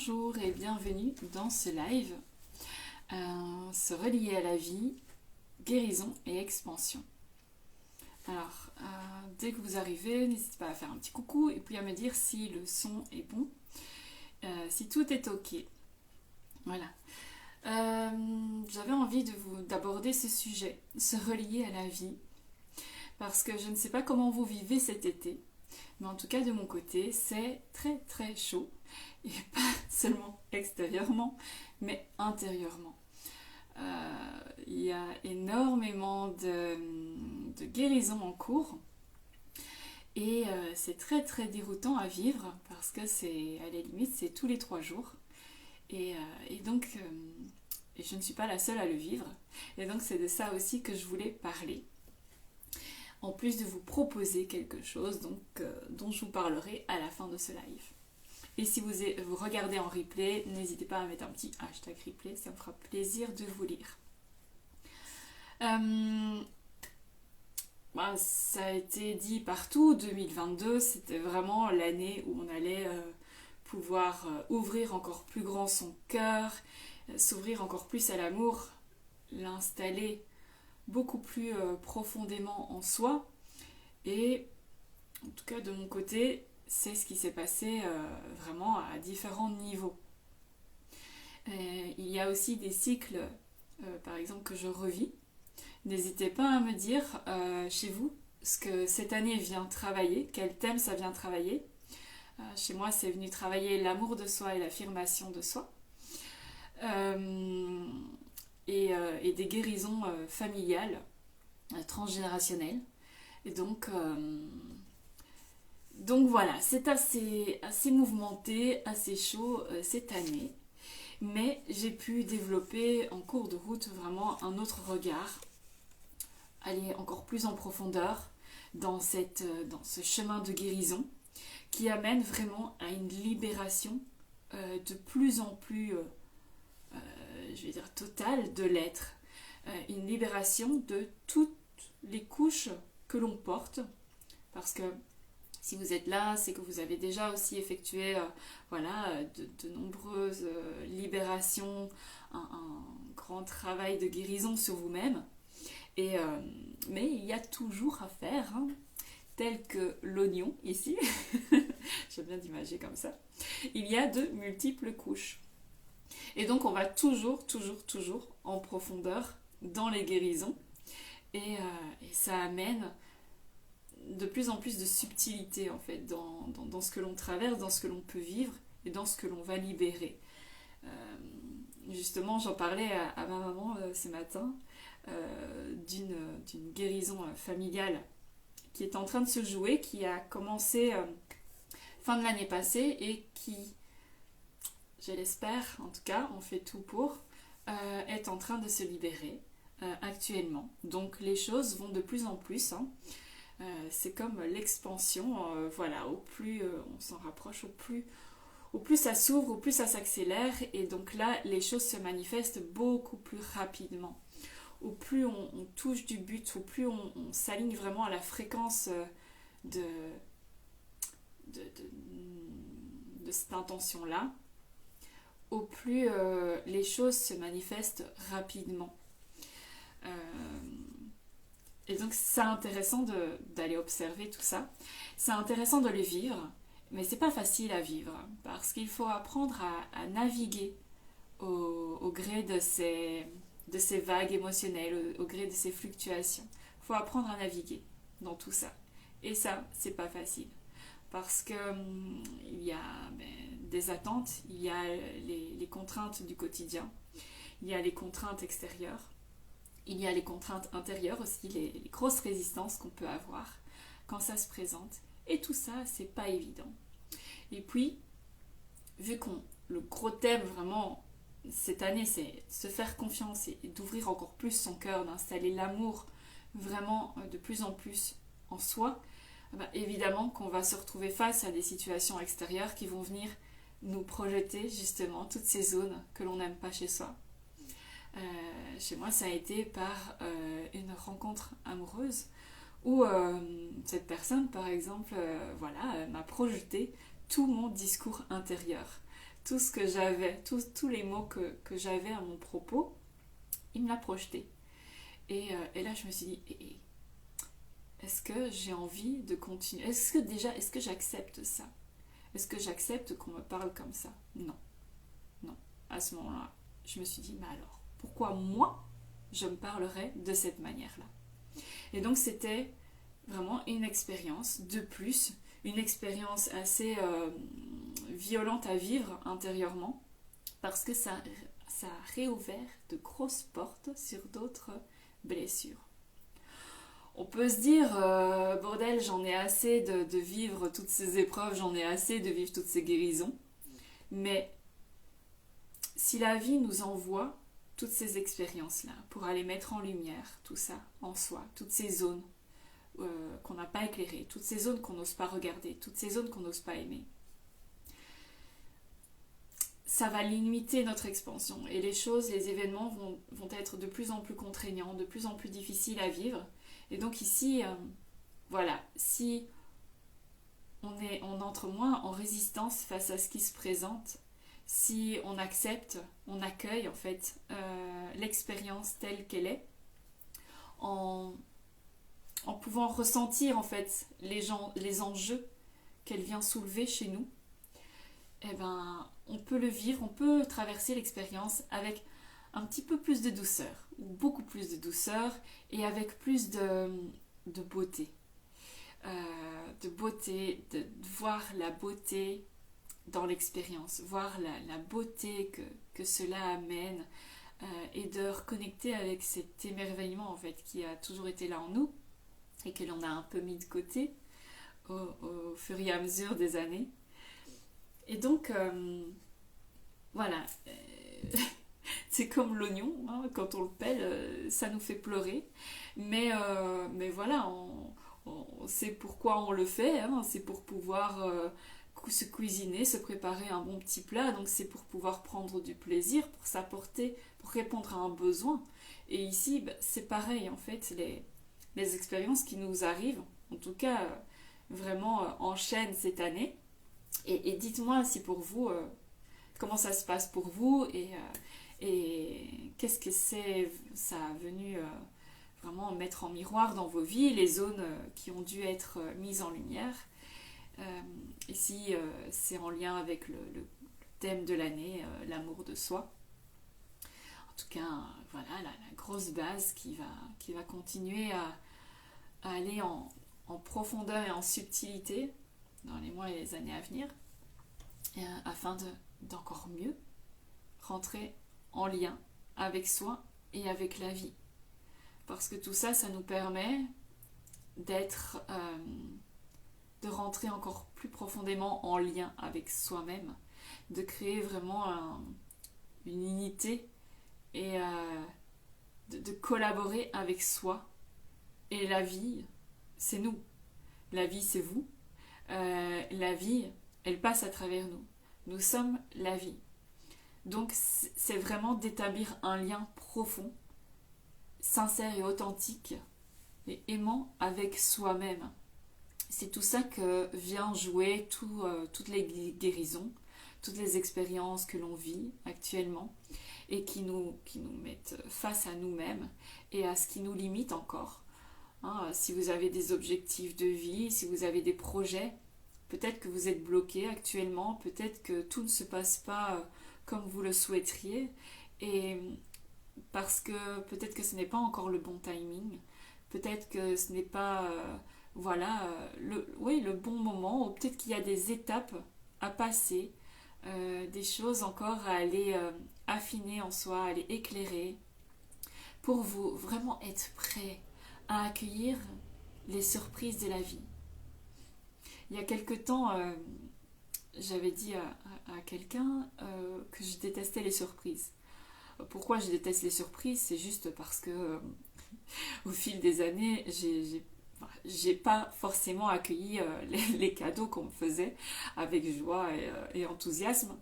Bonjour et bienvenue dans ce live, se relier à la vie, guérison et expansion. Alors, dès que vous arrivez, n'hésitez pas à faire un petit coucou et puis à me dire si le son est bon, si tout est ok. Voilà. J'avais envie d'aborder ce sujet, se relier à la vie, parce que je ne sais pas comment vous vivez cet été, mais en tout cas de mon côté, c'est très très chaud, et pas seulement extérieurement, mais intérieurement. Il y a énormément de guérisons en cours, et c'est très très déroutant à vivre, parce que c'est, à la limite, c'est tous les 3 jours, et donc je ne suis pas la seule à le vivre, et donc c'est de ça aussi que je voulais parler. En plus de vous proposer quelque chose dont je vous parlerai à la fin de ce live. Et si vous regardez en replay, n'hésitez pas à mettre un petit hashtag replay, ça me fera plaisir de vous lire. Ça a été dit partout, 2022, c'était vraiment l'année où on allait pouvoir ouvrir encore plus grand son cœur, s'ouvrir encore plus à l'amour, l'installer beaucoup plus profondément en soi. Et en tout cas de mon côté, c'est ce qui s'est passé vraiment à différents niveaux. Il y a aussi des cycles, par exemple, que je revis. N'hésitez pas à me dire chez vous ce que cette année vient travailler, quel thème ça vient travailler. Chez moi, c'est venu travailler l'amour de soi et l'affirmation de soi. Et des guérisons familiales, transgénérationnelles. Et donc voilà, c'est assez mouvementé, assez chaud cette année. Mais j'ai pu développer en cours de route vraiment un autre regard, aller encore plus en profondeur dans ce chemin de guérison qui amène vraiment à une libération de plus en plus je vais dire totale de l'être, une libération de toutes les couches que l'on porte, parce que si vous êtes là, c'est que vous avez déjà aussi effectué de nombreuses libérations, un grand travail de guérison sur vous-même, mais il y a toujours à faire, tel que l'oignon ici, j'aime bien d'imager comme ça, il y a de multiples couches. Et donc on va toujours en profondeur dans les guérisons et ça amène de plus en plus de subtilité en fait dans ce que l'on traverse, dans ce que l'on peut vivre et dans ce que l'on va libérer. Justement, j'en parlais à ma maman ce matin d'une guérison familiale qui est en train de se jouer, qui a commencé fin de l'année passée et qui, je l'espère, en tout cas, on fait tout pour, est en train de se libérer actuellement. Donc les choses vont de plus en plus. C'est comme l'expansion, au plus on s'en rapproche, au plus ça s'ouvre, au plus ça s'accélère. Et donc là, les choses se manifestent beaucoup plus rapidement. Au plus on touche du but, au plus on s'aligne vraiment à la fréquence de cette intention-là, au plus les choses se manifestent rapidement. Et donc c'est intéressant d'aller observer tout ça. C'est intéressant de le vivre, mais c'est pas facile à vivre, parce qu'il faut apprendre à naviguer au gré de ces vagues émotionnelles, au gré de ces fluctuations. Il faut apprendre à naviguer dans tout ça. Et ça, c'est pas facile. Parce que il y a des attentes, il y a les contraintes du quotidien, il y a les contraintes extérieures, il y a les contraintes intérieures aussi, les grosses résistances qu'on peut avoir quand ça se présente. Et tout ça, c'est pas évident. Et puis, vu le gros thème vraiment cette année, c'est se faire confiance et d'ouvrir encore plus son cœur, d'installer l'amour vraiment de plus en plus en soi, évidemment qu'on va se retrouver face à des situations extérieures qui vont venir nous projeter justement toutes ces zones que l'on n'aime pas chez soi. Chez moi, ça a été par une rencontre amoureuse où cette personne, par exemple, m'a projeté tout mon discours intérieur, tout ce que j'avais, tous les mots que j'avais à mon propos, il me l'a projeté. Et là, je me suis dit, est-ce que j'ai envie de continuer? Est-ce que j'accepte ça? Est-ce que j'accepte qu'on me parle comme ça? Non, non. À ce moment-là, je me suis dit, mais alors, pourquoi moi, je me parlerais de cette manière-là? Et donc, c'était vraiment une expérience de plus, une expérience assez violente à vivre intérieurement, parce que ça a réouvert de grosses portes sur d'autres blessures. On peut se dire, bordel, j'en ai assez de vivre toutes ces épreuves, j'en ai assez de vivre toutes ces guérisons. Mais si la vie nous envoie toutes ces expériences-là pour aller mettre en lumière tout ça en soi, toutes ces zones qu'on n'a pas éclairées, toutes ces zones qu'on n'ose pas regarder, toutes ces zones qu'on n'ose pas aimer, ça va limiter notre expansion. Et les événements vont être de plus en plus contraignants, de plus en plus difficiles à vivre. Et donc ici, voilà, si on entre moins en résistance face à ce qui se présente, si on accepte, on accueille en fait l'expérience telle qu'elle est, en pouvant ressentir en fait les enjeux qu'elle vient soulever chez nous, eh ben, on peut le vivre, on peut traverser l'expérience avec un petit peu plus de douceur, ou beaucoup plus de douceur, et avec plus de beauté. De voir la beauté dans l'expérience, voir la beauté que cela amène, et de reconnecter avec cet émerveillement en fait qui a toujours été là en nous, et que l'on a un peu mis de côté au fur et à mesure des années. Et donc, voilà, c'est comme l'oignon, hein, quand on le pèle, ça nous fait pleurer. Mais voilà, on sait pourquoi on le fait, hein, c'est pour pouvoir se cuisiner, se préparer un bon petit plat, donc c'est pour pouvoir prendre du plaisir, pour s'apporter, pour répondre à un besoin. Et ici, c'est pareil, en fait, les expériences qui nous arrivent, en tout cas, vraiment enchaînent cette année. Et dites-moi si pour vous, comment ça se passe pour vous et qu'est-ce que ça a venu vraiment mettre en miroir dans vos vies, les zones qui ont dû être mises en lumière. Et si c'est en lien avec le thème de l'année, l'amour de soi. En tout cas, voilà la grosse base qui va continuer à aller en profondeur et en subtilité dans les mois et les années à venir, afin d'encore mieux rentrer en lien avec soi et avec la vie. Parce que tout ça, ça nous permet de rentrer encore plus profondément en lien avec soi-même, de créer vraiment une unité et de collaborer avec soi. Et la vie, c'est nous. La vie, c'est vous. La vie, elle passe à travers nous. Nous sommes la vie. Donc, c'est vraiment d'établir un lien profond, sincère et authentique, et aimant avec soi-même. C'est tout ça que vient jouer toutes les guérisons, toutes les expériences que l'on vit actuellement et qui nous mettent face à nous-mêmes et à ce qui nous limite encore. Hein, si vous avez des objectifs de vie, si vous avez des projets, peut-être que vous êtes bloqué actuellement, peut-être que tout ne se passe pas comme vous le souhaiteriez, et parce que peut-être que ce n'est pas encore le bon timing, peut-être que ce n'est pas le bon moment, ou peut-être qu'il y a des étapes à passer, des choses encore à aller affiner en soi, à aller éclairer, pour vous vraiment être prêt à accueillir les surprises de la vie. Il y a quelque temps, j'avais dit à quelqu'un que je détestais les surprises. Pourquoi je déteste les surprises? C'est juste parce que au fil des années, j'ai pas forcément accueilli les cadeaux qu'on me faisait avec joie et enthousiasme,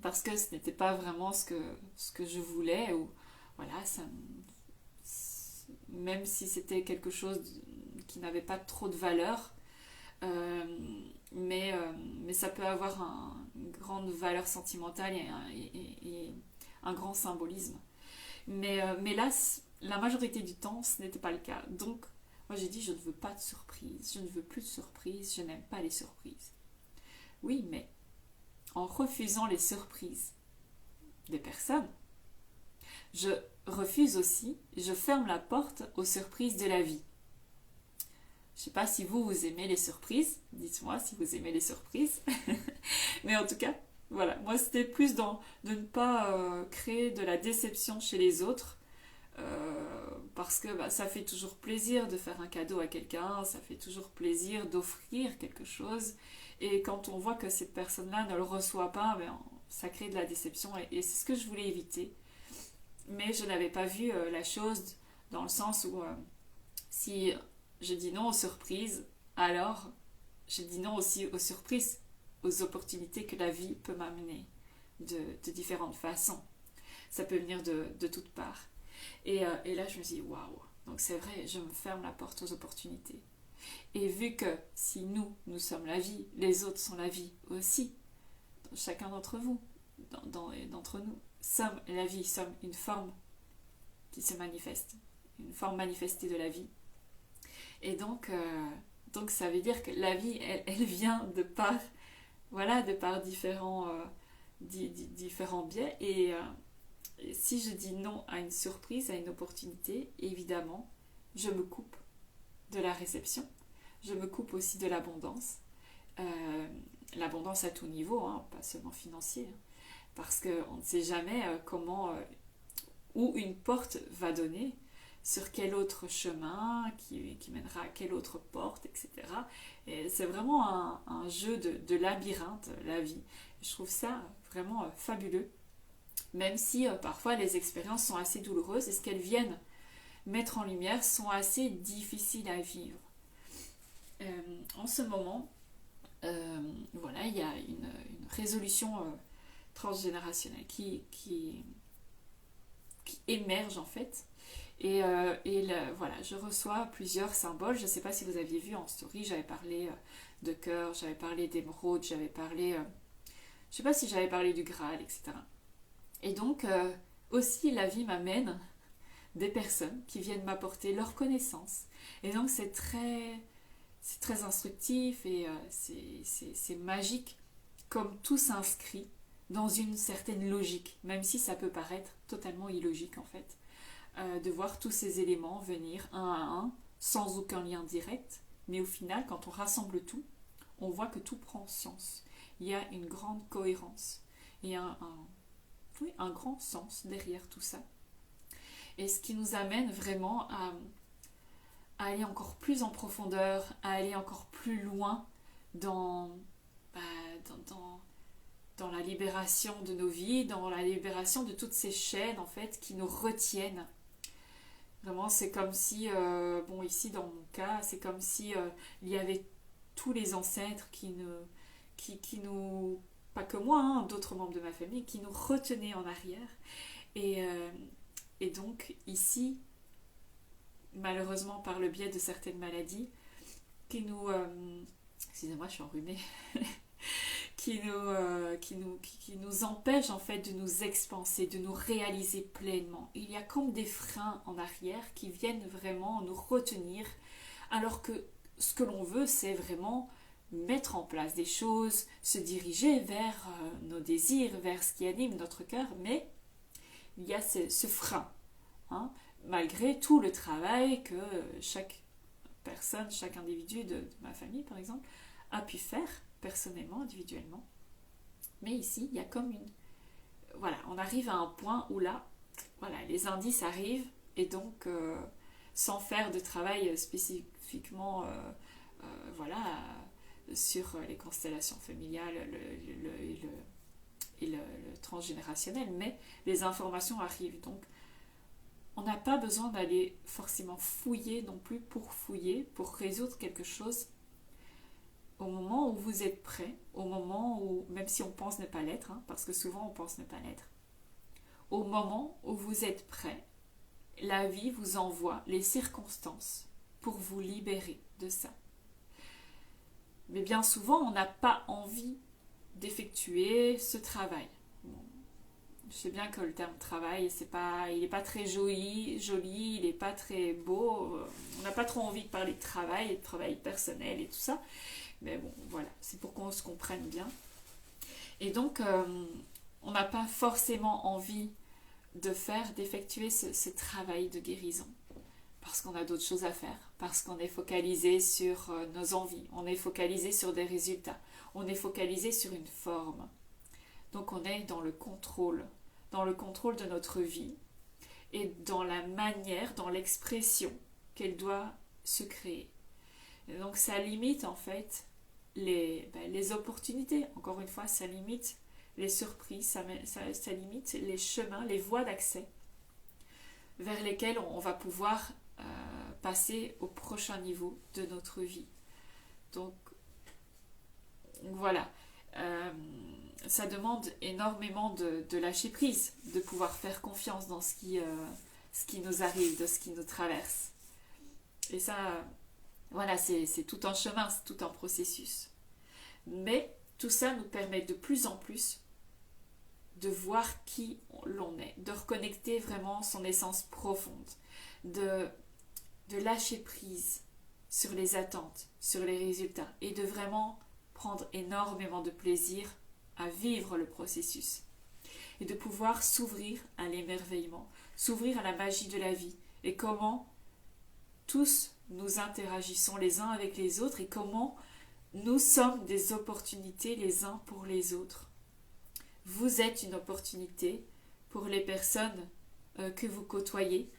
parce que ce n'était pas vraiment ce que je voulais, ou voilà, même si c'était quelque chose qui n'avait pas trop de valeur, mais ça peut avoir une grande valeur sentimentale et un grand symbolisme. Mais là, la majorité du temps, ce n'était pas le cas. Donc, moi j'ai dit, je ne veux pas de surprise, je ne veux plus de surprise, je n'aime pas les surprises. Oui, mais en refusant les surprises des personnes, je refuse aussi, je ferme la porte aux surprises de la vie. Je ne sais pas si vous aimez les surprises, dites-moi si vous aimez les surprises. Mais en tout cas, voilà, moi c'était plus de ne pas créer de la déception chez les autres, parce que ça fait toujours plaisir de faire un cadeau à quelqu'un, ça fait toujours plaisir d'offrir quelque chose, et quand on voit que cette personne-là ne le reçoit pas, ça crée de la déception, et c'est ce que je voulais éviter. Mais je n'avais pas vu la chose dans le sens où si je dis non aux surprises, alors je dis non aussi aux surprises, aux opportunités que la vie peut m'amener de différentes façons. Ça peut venir de toutes parts. Et là, je me dis, waouh, donc c'est vrai, je me ferme la porte aux opportunités. Et vu que si nous sommes la vie, les autres sont la vie aussi, chacun d'entre vous, d'entre nous, sommes la vie, sommes une forme qui se manifeste, une forme manifestée de la vie. Et donc ça veut dire que la vie, elle vient de par différents biais. Et si je dis non à une surprise, à une opportunité, évidemment, je me coupe de la réception. Je me coupe aussi de l'abondance. L'abondance à tout niveau, pas seulement financier. Parce qu'on ne sait jamais où une porte va donner, sur quel autre chemin, qui mènera à quelle autre porte, etc. Et c'est vraiment un jeu de labyrinthe, la vie. Je trouve ça vraiment fabuleux, même si parfois les expériences sont assez douloureuses et ce qu'elles viennent mettre en lumière sont assez difficiles à vivre. En ce moment, il y a une résolution transgénérationnelle qui émerge en fait. Et je reçois plusieurs symboles. Je ne sais pas si vous aviez vu en story, j'avais parlé de cœur, j'avais parlé d'émeraude, j'avais parlé, je ne sais pas si j'avais parlé du Graal, etc. Et donc, aussi, la vie m'amène des personnes qui viennent m'apporter leurs connaissances. Et donc, c'est très instructif et c'est magique, comme tout s'inscrit dans une certaine logique, même si ça peut paraître totalement illogique en fait. De voir tous ces éléments venir un à un, sans aucun lien direct, mais au final, quand on rassemble tout, on voit que tout prend sens. Il y a une grande cohérence et un grand sens derrière tout ça. Et ce qui nous amène vraiment à aller encore plus en profondeur, à aller encore plus loin dans la libération de nos vies, dans la libération de toutes ces chaînes en fait qui nous retiennent. Vraiment, c'est comme si, ici dans mon cas, c'est comme si il y avait tous les ancêtres qui nous, pas que moi, d'autres membres de ma famille, qui nous retenaient en arrière. Et donc ici, malheureusement par le biais de certaines maladies, qui nous... excusez-moi, je suis enrhumée. qui nous empêche en fait de nous expanser, de nous réaliser pleinement. Il y a comme des freins en arrière qui viennent vraiment nous retenir, alors que ce que l'on veut, c'est vraiment mettre en place des choses, se diriger vers nos désirs, vers ce qui anime notre cœur, mais il y a ce frein, malgré tout le travail que chaque personne, chaque individu de ma famille par exemple, a pu faire personnellement, individuellement. Mais ici, il y a comme on arrive à un point où là, les indices arrivent et donc, sans faire de travail spécifiquement, sur les constellations familiales et le transgénérationnel, mais les informations arrivent. Donc, on n'a pas besoin d'aller forcément fouiller non plus pour résoudre quelque chose. Au moment où vous êtes prêt, au moment où, même si on pense ne pas l'être, parce que souvent on pense ne pas l'être, au moment où vous êtes prêt, la vie vous envoie les circonstances pour vous libérer de ça. Mais bien souvent, on n'a pas envie d'effectuer ce travail. Bon, je sais bien que le terme travail, il n'est pas très joli, il n'est pas très beau. On n'a pas trop envie de parler de travail et de travail personnel et tout ça. Mais bon, voilà, c'est pour qu'on se comprenne bien. Et donc, on n'a pas forcément envie d'effectuer ce travail de guérison. Parce qu'on a d'autres choses à faire, parce qu'on est focalisé sur nos envies, on est focalisé sur des résultats, on est focalisé sur une forme. Donc on est dans le contrôle de notre vie et dans la manière, dans l'expression qu'elle doit se créer. Et donc ça limite en fait les opportunités. Encore une fois, ça limite les surprises, ça limite les chemins, les voies d'accès vers lesquels on va pouvoir passer au prochain niveau de notre vie. Donc voilà, ça demande énormément de lâcher prise, de pouvoir faire confiance dans ce qui nous arrive, de ce qui nous traverse. Et ça, voilà, c'est tout un chemin, c'est tout un processus. Mais tout ça nous permet de plus en plus de voir qui l'on est, de reconnecter vraiment son essence profonde, de lâcher prise sur les attentes, sur les résultats et de vraiment prendre énormément de plaisir à vivre le processus et de pouvoir s'ouvrir à l'émerveillement, s'ouvrir à la magie de la vie et comment tous nous interagissons les uns avec les autres et comment nous sommes des opportunités les uns pour les autres. Vous êtes une opportunité pour les personnes que vous côtoyez,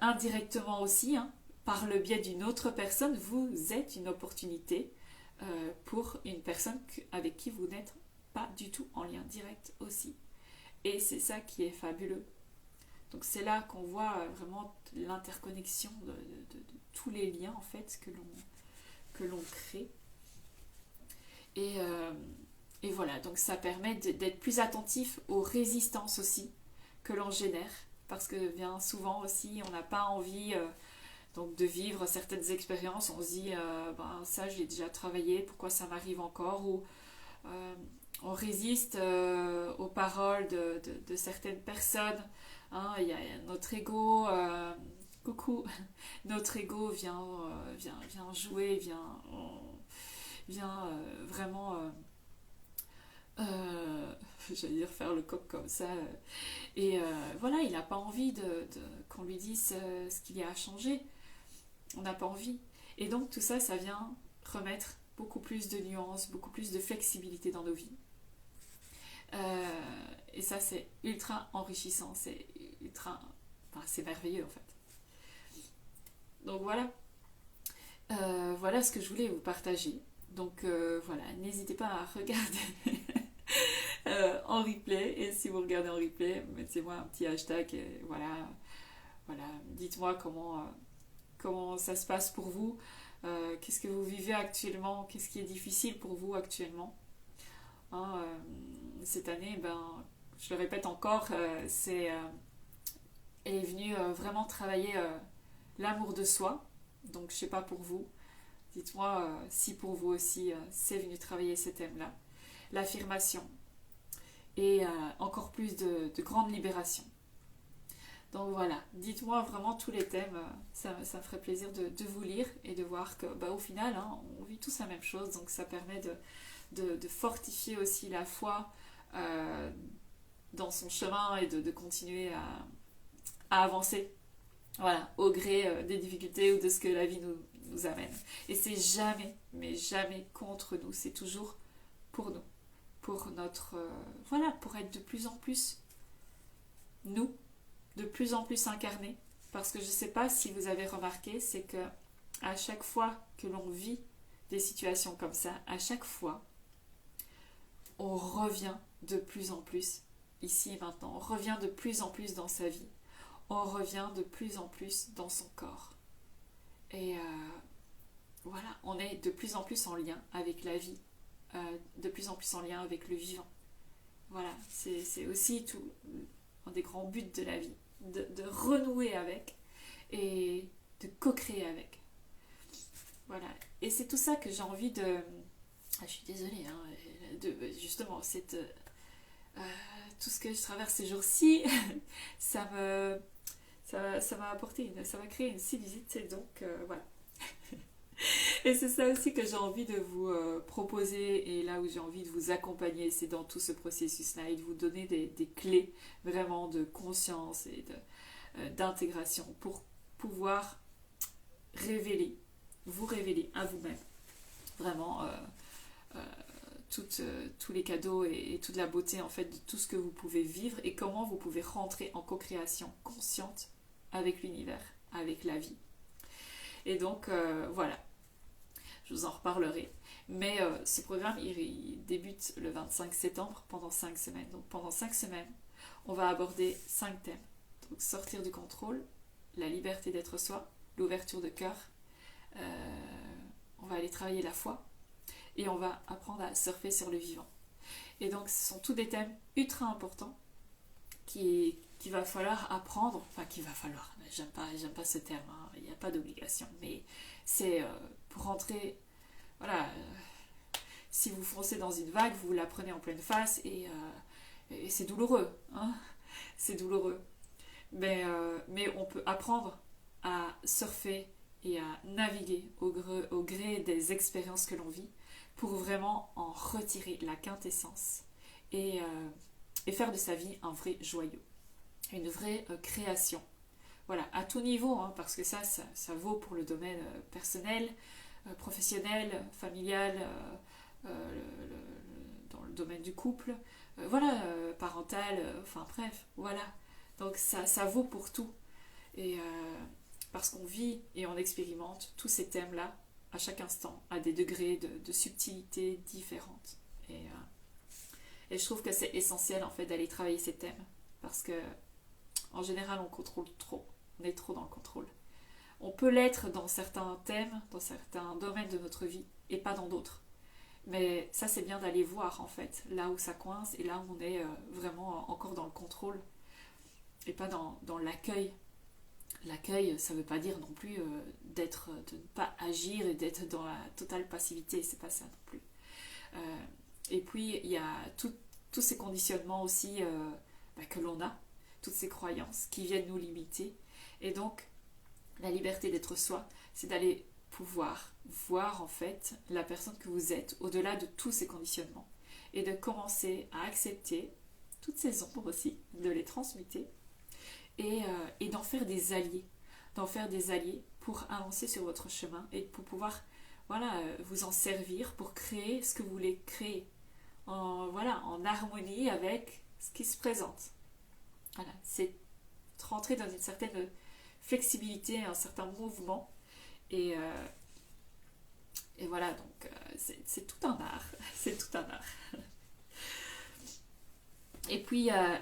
indirectement aussi, hein, par le biais d'une autre personne, vous êtes une opportunité pour une personne avec qui vous n'êtes pas du tout en lien direct aussi. Et c'est ça qui est fabuleux. Donc c'est là qu'on voit vraiment l'interconnexion de tous les liens en fait que l'on crée. Et voilà, donc ça permet d'être plus attentif aux résistances aussi que l'on génère. Parce que bien souvent aussi, on n'a pas envie donc de vivre certaines expériences. On se dit, ça j'ai déjà travaillé, pourquoi ça m'arrive encore? Ou on résiste aux paroles de certaines personnes. Hein, il y a notre ego, coucou, notre ego vient jouer, vient vraiment... j'allais dire faire le coq comme ça et voilà, il n'a pas envie qu'on lui dise ce qu'il y a à changer, on n'a pas envie et donc tout ça, ça vient remettre beaucoup plus de nuances, beaucoup plus de flexibilité dans nos vies et ça c'est ultra enrichissant, c'est merveilleux en fait. Donc voilà, voilà ce que je voulais vous partager. Donc voilà, n'hésitez pas à regarder en replay. Et si vous regardez en replay, mettez-moi un petit hashtag. Et voilà, dites-moi comment ça se passe pour vous. Qu'est-ce que vous vivez actuellement? Qu'est-ce qui est difficile pour vous actuellement? Hein, cette année, je le répète encore, elle est venue vraiment travailler l'amour de soi. Donc je sais pas pour vous. Dites-moi si pour vous aussi c'est venu travailler ces thèmes-là. L'affirmation et encore plus de grande libération. Donc voilà, dites-moi vraiment tous les thèmes, ça me ferait plaisir de vous lire et de voir que au final, hein, on vit tous la même chose, donc ça permet de fortifier aussi la foi dans son chemin et de continuer à avancer. Voilà, au gré des difficultés ou de ce que la vie nous amène. Et c'est jamais, mais jamais contre nous, c'est toujours pour nous, pour notre... pour être de plus en plus nous, de plus en plus incarnés. Parce que je ne sais pas si vous avez remarqué, c'est que à chaque fois que l'on vit des situations comme ça, à chaque fois, on revient de plus en plus ici et maintenant. On revient de plus en plus dans sa vie. On revient de plus en plus dans son corps. Et voilà, on est de plus en plus en lien avec la vie, de plus en plus en lien avec le vivant. Voilà, c'est aussi un des grands buts de la vie, de renouer avec et de co-créer avec. Voilà. Et c'est tout ça que j'ai envie de... Ah, je suis désolée, hein, justement, euh, tout ce que je traverse ces jours-ci, ça me, ça m'a apporté, ça m'a créé une sinusite, donc voilà. Et c'est ça aussi que j'ai envie de vous proposer, et là où j'ai envie de vous accompagner, c'est dans tout ce processus-là, et de vous donner des clés vraiment de conscience et d'intégration pour pouvoir révéler, vous révéler à vous-même, vraiment euh, tous les cadeaux et toute la beauté en fait de tout ce que vous pouvez vivre et comment vous pouvez rentrer en co-création consciente avec l'univers, avec la vie. Et donc voilà, je vous en reparlerai. Mais ce programme, il débute le 25 septembre pendant 5 semaines. Donc pendant 5 semaines, on va aborder 5 thèmes. Donc sortir du contrôle, la liberté d'être soi, l'ouverture de cœur, on va aller travailler la foi et on va apprendre à surfer sur le vivant. Et donc ce sont tous des thèmes ultra importants qu'il va falloir apprendre, enfin qu'il va falloir, j'aime pas ce terme, hein, il n'y a pas d'obligation, mais c'est pour rentrer, voilà, si vous foncez dans une vague, vous la prenez en pleine face et c'est douloureux, hein, c'est douloureux. Mais on peut apprendre à surfer et à naviguer au gré des expériences que l'on vit pour vraiment en retirer la quintessence et faire de sa vie un vrai joyau, une vraie création. Voilà, à tout niveau, hein, parce que ça vaut pour le domaine personnel, professionnel, familial, dans le domaine du couple, voilà, parental, enfin bref, voilà. Donc ça vaut pour tout. Et parce qu'on vit et on expérimente tous ces thèmes-là à chaque instant, à des degrés de subtilité différentes. Et je trouve que c'est essentiel en fait d'aller travailler ces thèmes. Parce que en général on contrôle trop. On est trop dans le contrôle. On peut l'être dans certains thèmes, dans certains domaines de notre vie, et pas dans d'autres. Mais ça c'est bien d'aller voir en fait, là où ça coince et là où on est vraiment encore dans le contrôle et pas dans l'accueil. L'accueil, ça ne veut pas dire non plus de ne pas agir et d'être dans la totale passivité, c'est pas ça non plus. Et puis il y a tous ces conditionnements aussi que l'on a, toutes ces croyances qui viennent nous limiter. Et donc la liberté d'être soi, c'est d'aller pouvoir voir en fait la personne que vous êtes au-delà de tous ces conditionnements et de commencer à accepter toutes ces ombres aussi, de les transmuter et d'en faire des alliés pour avancer sur votre chemin et pour pouvoir voilà, vous en servir pour créer ce que vous voulez créer en harmonie avec ce qui se présente. Voilà, c'est rentrer dans une certaine flexibilité, un certain mouvement et, euh, et voilà, donc c'est tout un art, c'est tout un art. Et puis il y a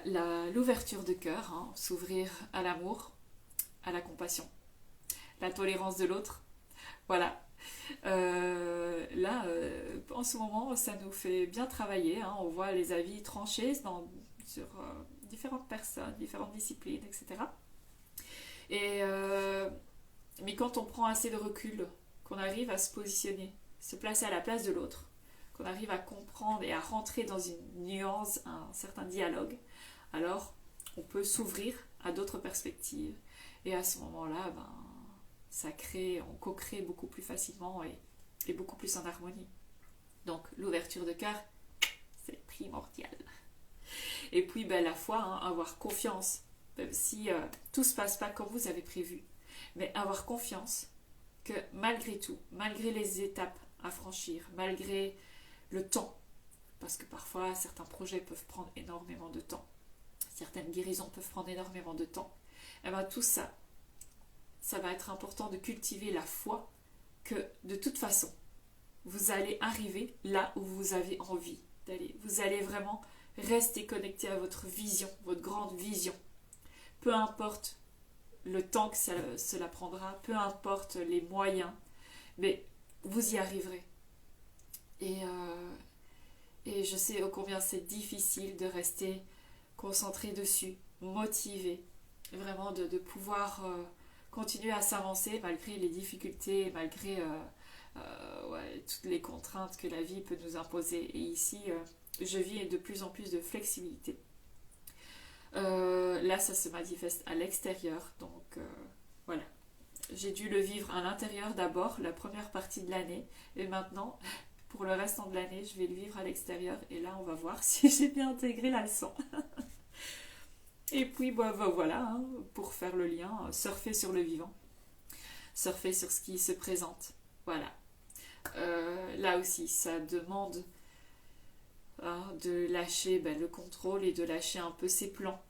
l'ouverture de cœur, hein, s'ouvrir à l'amour, à la compassion, la tolérance de l'autre. Voilà. Là, en ce moment, ça nous fait bien travailler. Hein. On voit les avis tranchés sur différentes personnes, différentes disciplines, etc. Mais quand on prend assez de recul, qu'on arrive à se positionner, se placer à la place de l'autre, qu'on arrive à comprendre et à rentrer dans une nuance, un certain dialogue, alors on peut s'ouvrir à d'autres perspectives. Et à ce moment-là, ça crée, on co-crée beaucoup plus facilement et beaucoup plus en harmonie. Donc l'ouverture de cœur, c'est primordial. Et puis la foi, hein, avoir confiance, même si tout ne se passe pas comme vous avez prévu, mais avoir confiance que malgré tout, malgré les étapes à franchir, malgré le temps, parce que parfois certains projets peuvent prendre énormément de temps, certaines guérisons peuvent prendre énormément de temps, et tout ça, ça va être important de cultiver la foi que de toute façon, vous allez arriver là où vous avez envie d'aller. Vous allez vraiment rester connecté à votre vision, votre grande vision. Peu importe le temps que cela prendra, peu importe les moyens, mais vous y arriverez. Et je sais ô combien c'est difficile de rester concentré dessus, motivé, vraiment de pouvoir continuer à s'avancer malgré les difficultés, malgré ouais, toutes les contraintes que la vie peut nous imposer. Et ici, je vis de plus en plus de flexibilité. Là, ça se manifeste à l'extérieur, donc voilà. J'ai dû le vivre à l'intérieur d'abord, la première partie de l'année, et maintenant, pour le restant de l'année, je vais le vivre à l'extérieur, et là, on va voir si j'ai bien intégré la leçon. Et puis, voilà, hein, pour faire le lien, surfer sur le vivant, surfer sur ce qui se présente. Voilà. Là aussi, ça demande de lâcher le contrôle et de lâcher un peu ses plans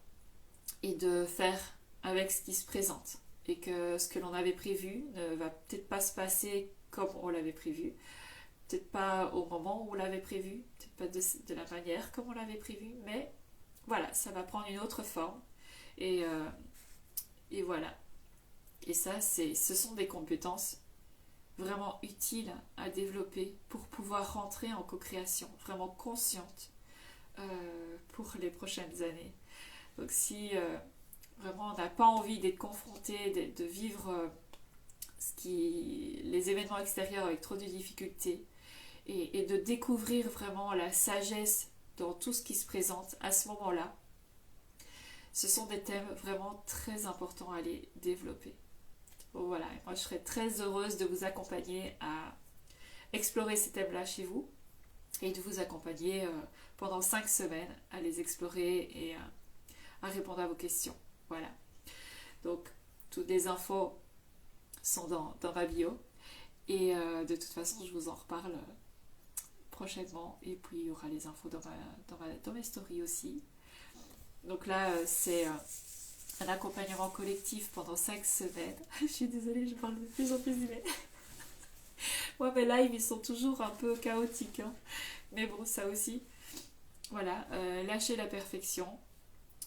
et de faire avec ce qui se présente. Et que ce que l'on avait prévu ne va peut-être pas se passer comme on l'avait prévu, peut-être pas au moment où on l'avait prévu, peut-être pas de la manière comme on l'avait prévu, mais voilà, ça va prendre une autre forme. Et, et voilà. Et ça, ce sont des compétences vraiment utiles à développer pour pouvoir rentrer en co-création, vraiment consciente pour les prochaines années. Donc si vraiment on n'a pas envie d'être confronté, de vivre les événements extérieurs avec trop de difficultés et de découvrir vraiment la sagesse dans tout ce qui se présente à ce moment-là, ce sont des thèmes vraiment très importants à les développer. Bon, voilà, et moi je serais très heureuse de vous accompagner à explorer ces thèmes-là chez vous et de vous accompagner pendant 5 semaines à les explorer et à répondre à vos questions. Voilà. Donc, toutes les infos sont dans ma bio. Et de toute façon, je vous en reparle prochainement. Et puis, il y aura les infos dans mes stories aussi. Donc là, c'est un accompagnement collectif pendant 5 semaines. Je suis désolée, je parle de plus en plus vite. Moi, mes lives, ils sont toujours un peu chaotiques. Hein. Mais bon, ça aussi. Voilà, lâcher la perfection.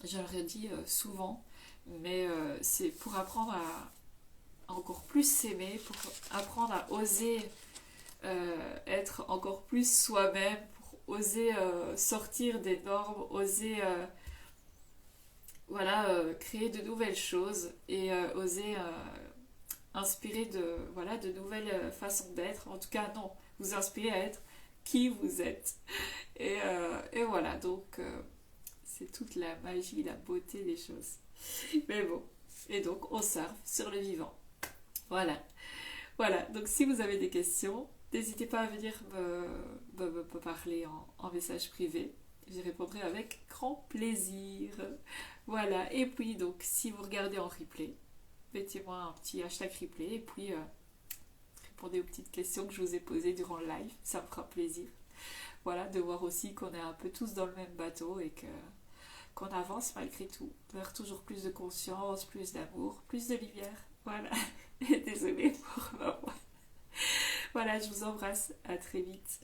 Je le redis souvent, mais c'est pour apprendre à encore plus s'aimer, pour apprendre à oser être encore plus soi-même, pour oser sortir des normes, oser créer de nouvelles choses et oser inspirer de nouvelles façons d'être. En tout cas, non, vous inspirer à être qui vous êtes. Et voilà, donc c'est toute la magie, la beauté des choses. Mais bon, et donc on surfe sur le vivant. Voilà. Voilà, donc si vous avez des questions, n'hésitez pas à venir me parler en message privé. J'y répondrai avec grand plaisir. Voilà, et puis donc si vous regardez en replay, mettez-moi un petit hashtag replay et puis répondez aux petites questions que je vous ai posées durant le live. Ça me fera plaisir. Voilà, de voir aussi qu'on est un peu tous dans le même bateau et qu'on avance malgré tout vers toujours plus de conscience, plus d'amour, plus de lumière. Voilà. Désolée pour ma voix. Voilà, je vous embrasse. À très vite.